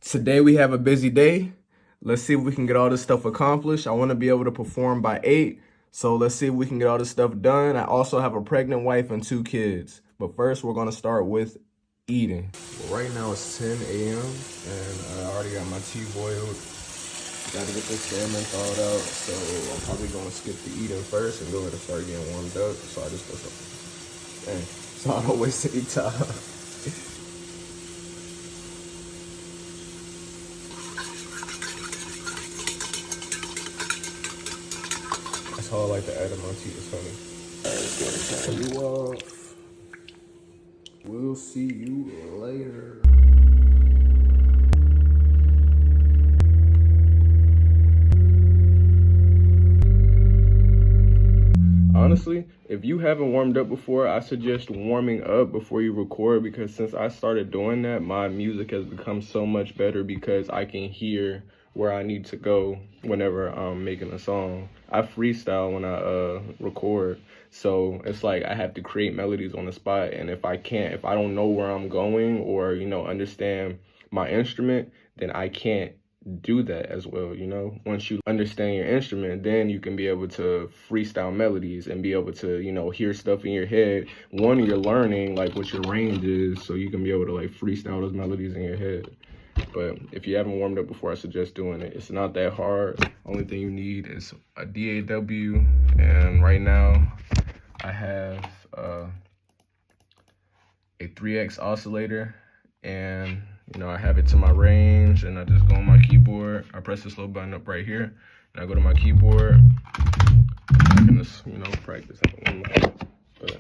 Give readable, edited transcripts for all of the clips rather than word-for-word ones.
Today we have a busy day. Let's see if we can get all this stuff accomplished. I want to be able to perform by 8. So let's see if we can get all this stuff done. I also have a pregnant wife and 2 kids. But first, we're going to start with eating. Well, right now it's 10 a.m. and I already got my tea boiled. Got to get this salmon thawed out. So I'm probably going to skip the eating first and go ahead and start getting warmed up. So I just put some. Dang. So I don't waste any time. That's how I like to add in my tea, is honey. Alright, let's go and turn you off. We'll see you later. Honestly, if you haven't warmed up before, I suggest warming up before you record, because since I started doing that, my music has become so much better because I can hear where I need to go whenever I'm making a song. I freestyle when I record, so it's like I have to create melodies on the spot, and if I don't know where I'm going or, understand my instrument, then I can't do that as well. Once you understand your instrument, then you can be able to freestyle melodies and be able to hear stuff in your head. One, you're learning like what your range is, so you can be able to like freestyle those melodies in your head. But if you haven't warmed up before, I suggest doing it. It's not that hard. Only thing you need is a DAW, and right now I have a 3X oscillator, and I have it to my range, and I just go on my keyboard. I press this little button up right here, and I go to my keyboard. I can just, practice. But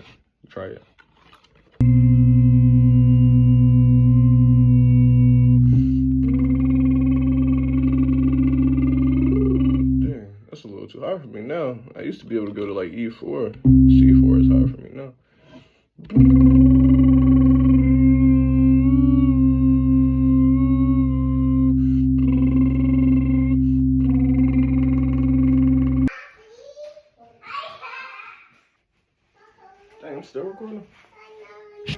try it. Dang, that's a little too hard for me now. I used to be able to go to like E4. C4 is hard for me now. Dang, I'm still recording. Dang,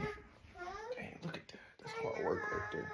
look at that. That's hard work right there.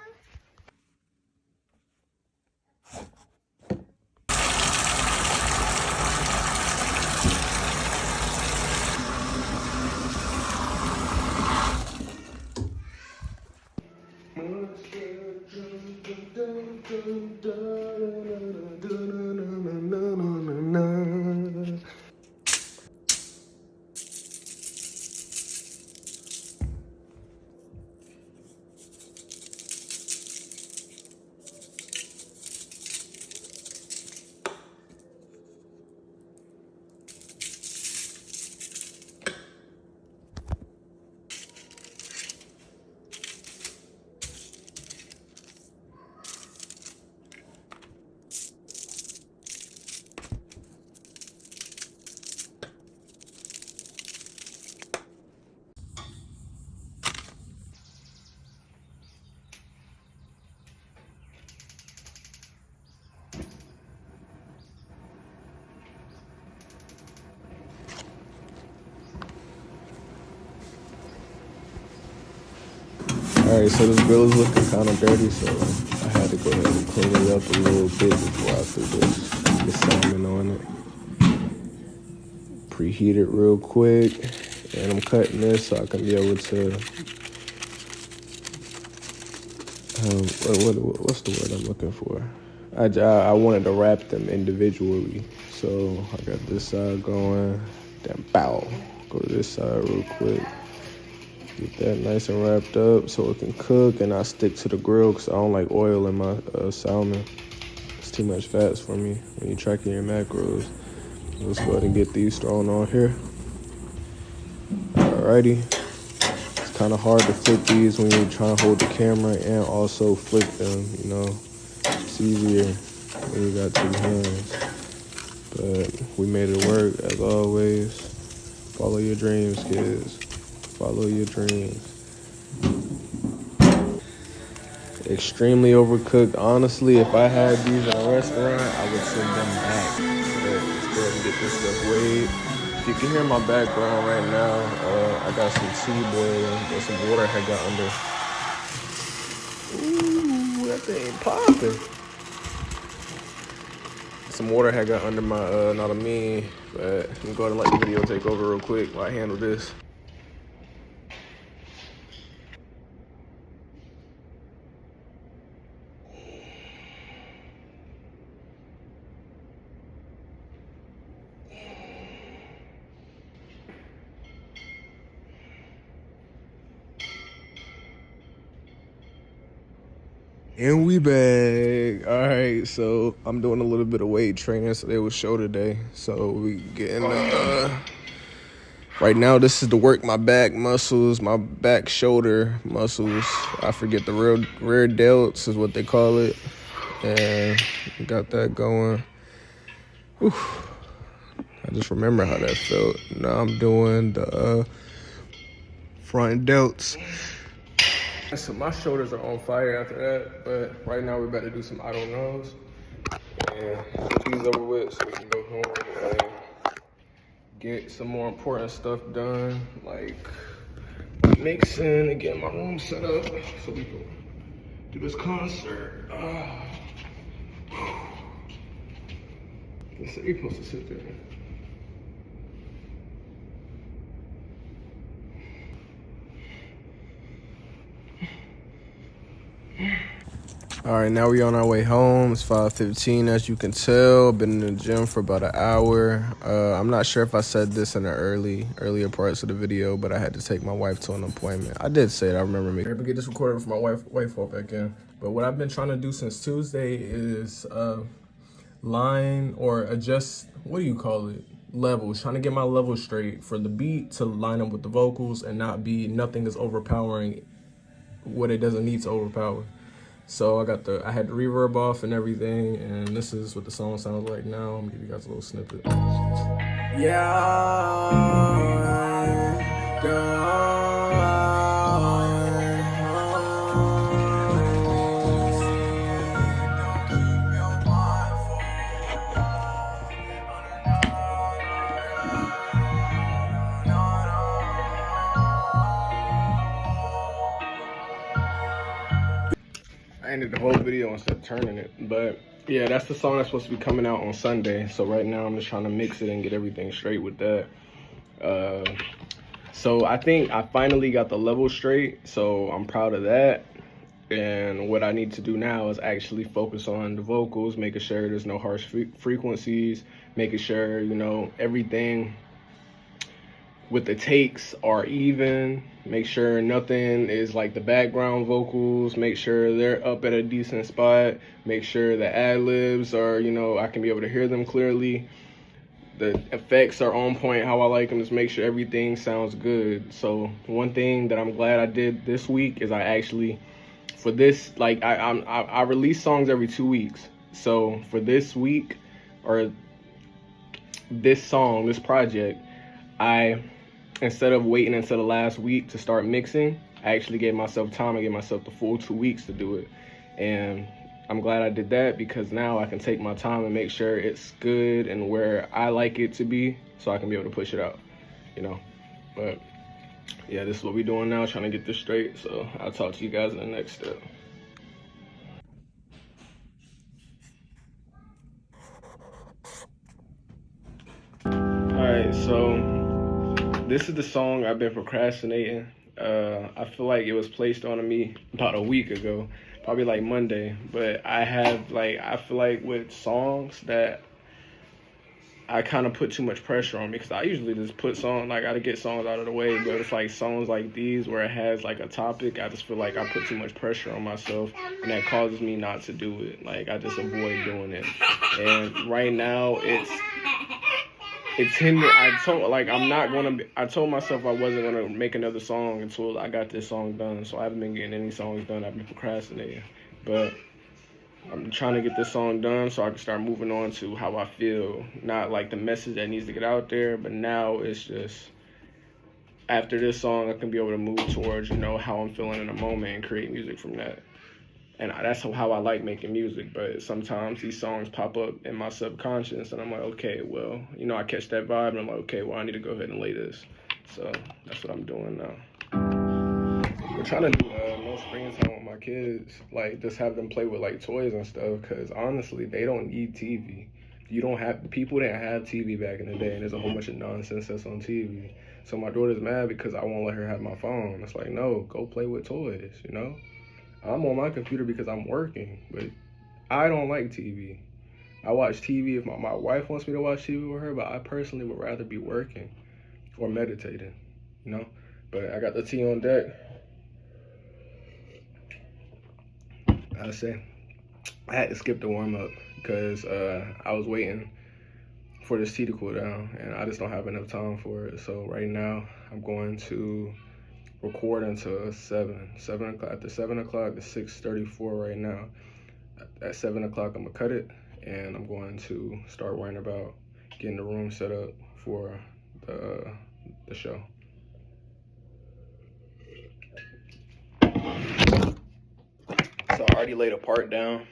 Alright, so this grill is looking kind of dirty, so I had to go ahead and clean it up a little bit before I threw the salmon on it. Preheat it real quick, and I'm cutting this so I can be able to, what's the word I'm looking for? I wanted to wrap them individually, so I got this side going, then bow, go to this side real quick. Get that nice and wrapped up so it can cook and not stick to the grill, because I don't like oil in my salmon. It's too much fats for me when you're tracking your macros. Let's go ahead and get these thrown on here. Alrighty. It's kind of hard to flip these when you're trying to hold the camera and also flip them, It's easier when you got 2 hands. But we made it work as always. Follow your dreams, kids. Follow your dreams. Extremely overcooked. Honestly, if I had these in a restaurant, I would send them back. But let's go ahead and get this stuff weighed. If you can hear my background right now, I got some tea boiling, but some water had got under. Ooh, that thing popping. Some water had got under my not a me, but I'm going to let the video take over real quick while I handle this. And we back. All right, so I'm doing a little bit of weight training. So it was show today. So we getting right now. This is to work my back muscles, my back shoulder muscles. I forget the rear delts is what they call it. And got that going. Whew. I just remember how that felt. Now I'm doing the front delts. So my shoulders are on fire after that, but right now we're about to do some I don't knows and get these over with so we can go home and get some more important stuff done, like mixing and getting my room set up so we can do this concert. They said you're supposed to sit there. All right, now we're on our way home. It's 5:15, as you can tell. Been in the gym for about an hour. I'm not sure if I said this in the earlier parts of the video, but I had to take my wife to an appointment. I did say it. I remember me. I'm gonna get this recorded for my wife walk back in. But what I've been trying to do since Tuesday is line or adjust. What do you call it? Levels. Trying to get my levels straight for the beat to line up with the vocals and not be nothing is overpowering what it doesn't need to overpower. So I had the reverb off and everything, and this is what the song sounds like now. I'm gonna give you guys a little snippet. Yeah, I ended the whole video instead of turning it, but yeah, that's the song that's supposed to be coming out on Sunday. So right now I'm just trying to mix it and get everything straight with that. So I think I finally got the level straight, so I'm proud of that. And what I need to do now is actually focus on the vocals, making sure there's no harsh frequencies, making sure, you know, everything with the takes are even, make sure nothing is like the background vocals, make sure they're up at a decent spot, make sure the ad-libs are, you know, I can be able to hear them clearly. The effects are on point how I like them, just make sure everything sounds good. So one thing that I'm glad I did this week is I actually, for this, like I release songs every 2 weeks. So for this week, or this song, this project, instead of waiting until the last week to start mixing, I actually gave myself time. I gave myself the full 2 weeks to do it. And I'm glad I did that because now I can take my time and make sure it's good and where I like it to be so I can be able to push it out, you know. But yeah, this is what we're doing now, trying to get this straight. So I'll talk to you guys in the next step. All right, so this is the song I've been procrastinating. I feel like it was placed on me about a week ago, probably like Monday. But I feel like with songs that I kind of put too much pressure on me because I usually just put songs, like I gotta get songs out of the way. But it's like songs like these where it has like a topic, I just feel like I put too much pressure on myself and that causes me not to do it. Like I just avoid doing it. And right now it's hindered. I told myself I wasn't gonna make another song until I got this song done. So I haven't been getting any songs done. I've been procrastinating, but I'm trying to get this song done so I can start moving on to how I feel. Not like the message that needs to get out there, but now it's just after this song I can be able to move towards, you know, how I'm feeling in a moment and create music from that. And that's how I like making music, but sometimes these songs pop up in my subconscious and I'm like, okay, well, you know, I catch that vibe and I'm like, okay, well, I need to go ahead and lay this. So that's what I'm doing now. We're trying to do no more screen time with my kids, like just have them play with like toys and stuff, because honestly, they don't need TV. You don't have, people didn't have TV back in the day, and there's a whole bunch of nonsense that's on TV. So my daughter's mad because I won't let her have my phone. It's like, no, go play with toys, you know? I'm on my computer because I'm working, but I don't like TV. I watch TV if my wife wants me to watch TV with her, but I personally would rather be working or meditating, you know? But I got the tea on deck. I say I had to skip the warm-up because I was waiting for this tea to cool down, and I just don't have enough time for it. So right now, I'm going to record until 7 o'clock. After 7 o'clock, it's 6:34 right now. At 7 o'clock, I'm gonna cut it, and I'm going to start worrying about getting the room set up for the show. So I already laid a part down.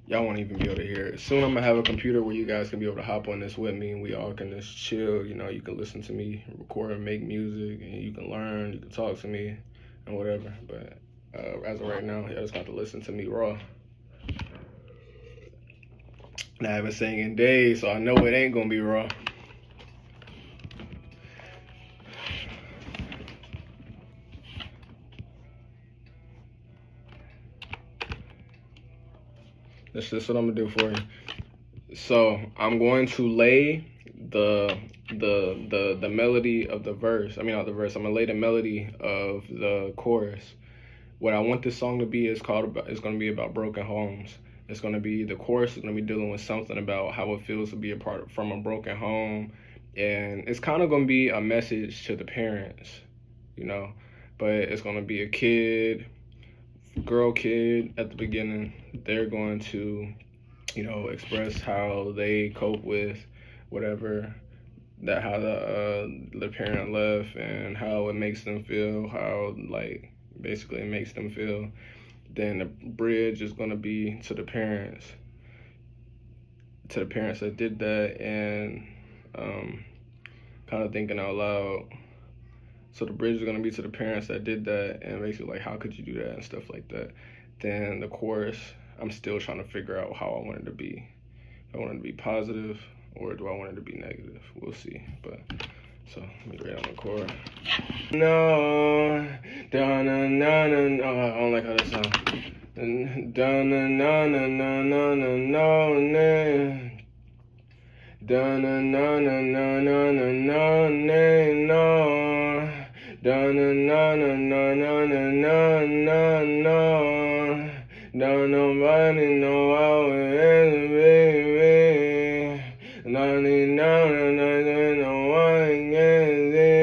Y'all won't even be able to hear it. Soon I'm gonna have a computer where you guys can be able to hop on this with me, and we all can just chill. You know, you can listen to me record and make music, and you can learn, you can talk to me, and whatever. But as of right now, y'all just got to listen to me raw. And I haven't sang in days, so I know it ain't gonna be raw. That's just what I'm gonna do for you. So I'm going to lay the melody of the verse. I mean, not the verse. I'm gonna lay the melody of the chorus. What I want this song to be is it's gonna be about broken homes. It's gonna be, the chorus is gonna be dealing with something about how it feels to be from a broken home, and it's kind of gonna be a message to the parents, you know. But it's gonna be a kid at the beginning. They're going to, you know, express how they cope with whatever, that how the parent left and how it makes them feel, how like basically it makes them feel. Then the bridge is going to be to the parents that did that, and kind of thinking out loud. So the bridge is going to be to the parents that did that, and basically like, how could you do that and stuff like that. Then the chorus, I'm still trying to figure out how I want it to be. If I want it to be positive, or do I want it to be negative? We'll see. But so let me read on the chord. No, da na na na na. I don't like how that sounds. Da na na na na na na no na. Da na na na na na na na no. Da na na na na na na na no. Don't nobody know how it is, baby. No, no one can see.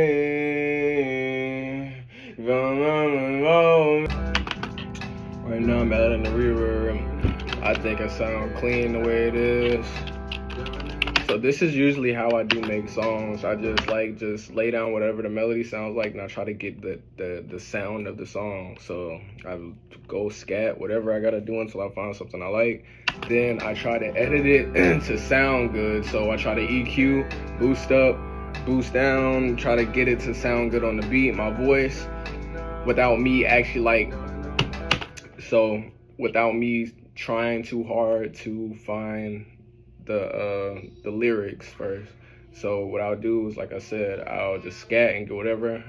Right now I'm adding the reverb. I think it sounds clean the way it is. So this is usually how I do make songs. I just lay down whatever the melody sounds like, and I try to get the sound of the song. So I go scat, whatever I gotta do until I find something I like. Then I try to edit it to sound good. So I try to EQ, boost up, boost down, try to get it to sound good on the beat, my voice, without me actually without me trying too hard to find the lyrics first. So what I'll do is, like I said, I'll just scat and get whatever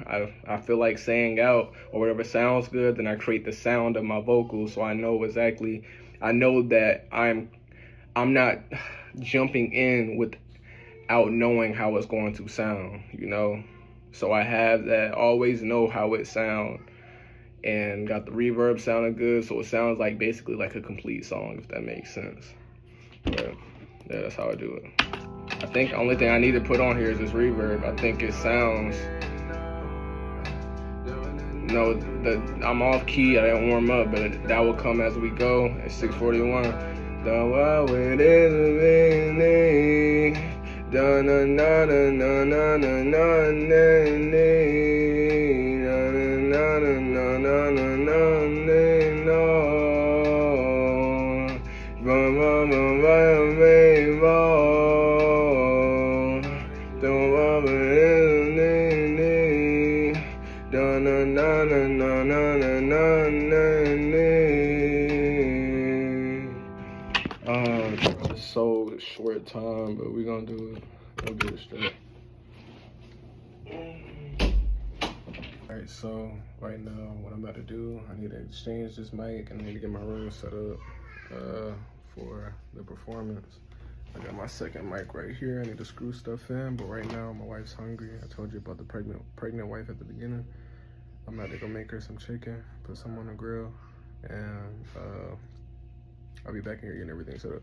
I feel like saying out, or whatever sounds good. Then I create the sound of my vocals, so I know that I'm not jumping in without knowing how it's going to sound, you know. So I have that, always know how it sounds, and got the reverb sounding good, so it sounds like basically like a complete song, if that makes sense. But yeah, that's how I do it. I think the only thing I need to put on here is this reverb. I think it sounds, no, I'm off key, I didn't warm up, but that will come as we go at 6:41. Na na na It's so short time, but we're gonna do it. We'll get it straight. Alright, so right now what I'm about to do, I need to exchange this mic and I need to get my room set up for the performance. I got my second mic right here. I need to screw stuff in, but right now my wife's hungry. I told you about the pregnant wife at the beginning. I'm about to go make her some chicken, put some on the grill, and I'll be back in here getting everything set up.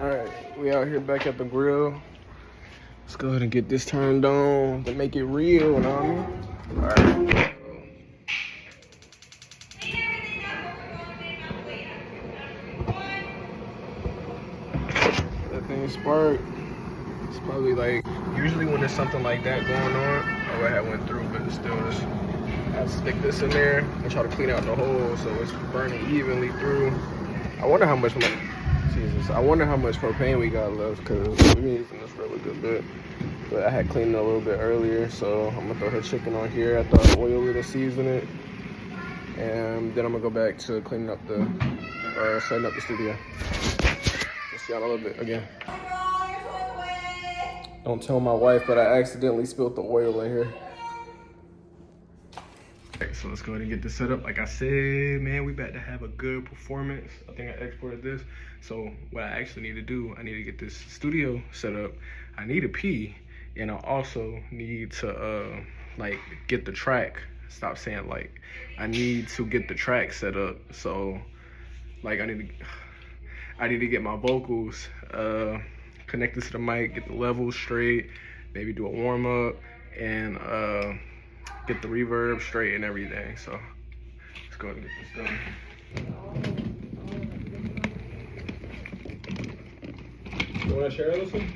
All right, we out here back at the grill. Let's go ahead and get this turned on to make it real, you know what I mean? All right. That thing sparked. It's probably like, usually when there's something like that going on, oh, I had went through, but still, I stick this in there and try to clean out the hole so it's burning evenly through. I wonder how much propane we got left, because we've been using this for a good bit. But I had cleaned it a little bit earlier, so I'm gonna throw her chicken on here. I thought oil it and season it. And then I'm gonna go back to cleaning up setting up the studio. See y'all in a little bit again. Don't tell my wife, but I accidentally spilled the oil in here. Okay, so let's go ahead and get this set up. Like I said, man, we about to have a good performance. I think I exported this. So what I actually need to do, I need to get this studio set up. I need to pee, and I also need to like get the track. Stop saying like. I need to get the track set up. So like I need to get my vocals connected to the mic, get the levels straight, maybe do a warm up, and get the reverb straight and everything. So let's go ahead and get this done. You want to share this one?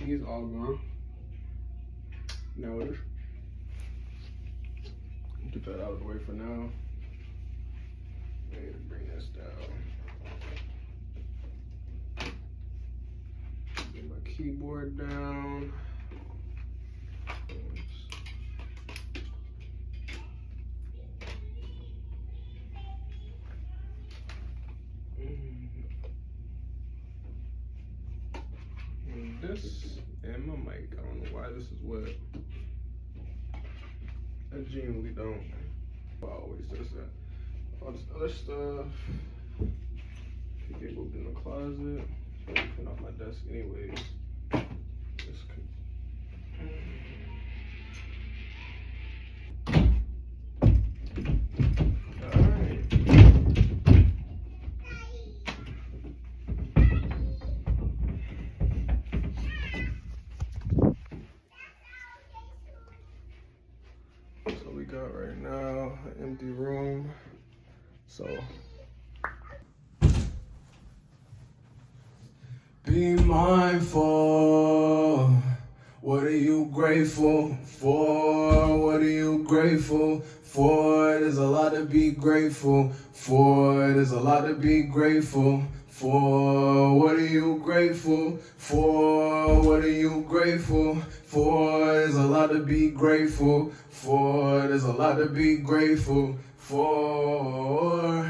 He's all gone. Now it is. Get that out of the way for now. I need to bring this down. Get my keyboard down. This and my mic. I don't know why this is wet. I genuinely don't. I always does that. All this other stuff can get moved in the closet. I'll clean off my desk anyways. Got right now an empty room, so be mindful. What are you grateful for? What are you grateful for? There's a lot to be grateful for. There's a lot to be grateful for. What are you grateful for? What are you grateful for? There's a lot to be grateful for. There's a lot to be grateful for.